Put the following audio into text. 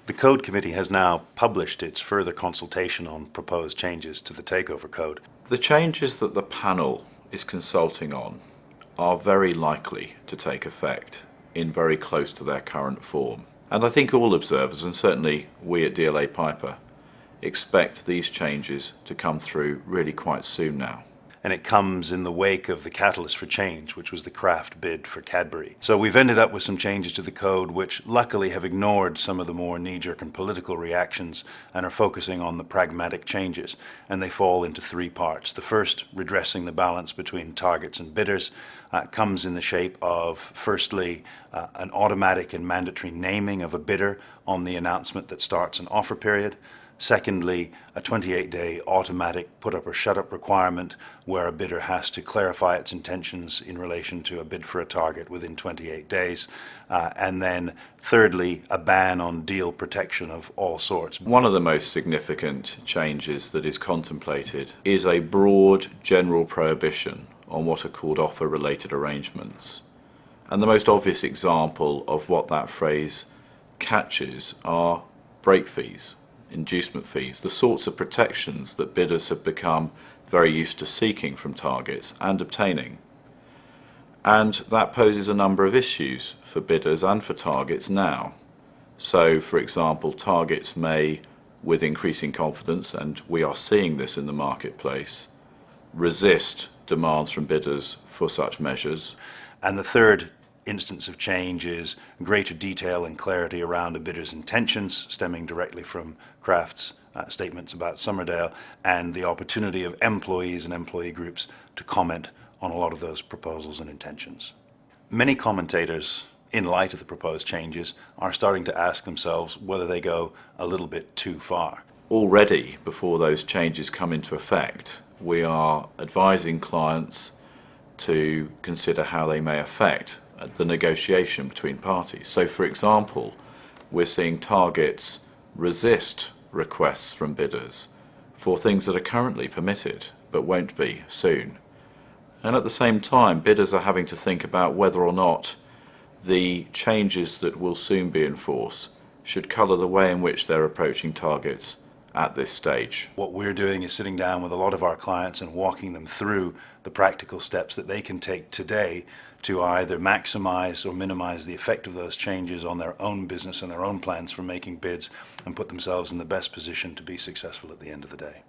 The Code Committee has now published its further consultation on proposed changes to the Takeover Code. The changes that the panel is consulting on are very likely to take effect in very close to their current form. And I think all observers, and certainly we at DLA Piper, expect these changes to come through really quite soon now. And it comes in the wake of the catalyst for change, which was the Kraft bid for Cadbury. So we've ended up with some changes to the code which luckily have ignored some of the more knee-jerk and political reactions and are focusing on the pragmatic changes. And they fall into three parts. The first, redressing the balance between targets and bidders, comes in the shape of, firstly, an automatic and mandatory naming of a bidder on the announcement that starts an offer period. Secondly, a 28-day automatic put-up or shut-up requirement where a bidder has to clarify its intentions in relation to a bid for a target within 28 days. And then thirdly, a ban on deal protection of all sorts. One of the most significant changes that is contemplated is a broad general prohibition on what are called offer-related arrangements. And the most obvious example of what that phrase catches are break fees, inducement fees, the sorts of protections that bidders have become very used to seeking from targets and obtaining. And that poses a number of issues for bidders and for targets now. So, for example, targets may, with increasing confidence, and we are seeing this in the marketplace, resist demands from bidders for such measures. And the third instance of change is greater detail and clarity around a bidder's intentions, stemming directly from Kraft's statements about Summerdale, and the opportunity of employees and employee groups to comment on a lot of those proposals and intentions. Many commentators, in light of the proposed changes, are starting to ask themselves whether they go a little bit too far. Already, before those changes come into effect, we are advising clients to consider how they may affect the negotiation between parties. So, for example, we're seeing targets resist requests from bidders for things that are currently permitted but won't be soon. And at the same time, bidders are having to think about whether or not the changes that will soon be in force should colour the way in which they're approaching targets at this stage. What we're doing is sitting down with a lot of our clients and walking them through the practical steps that they can take today to either maximize or minimize the effect of those changes on their own business and their own plans for making bids and put themselves in the best position to be successful at the end of the day.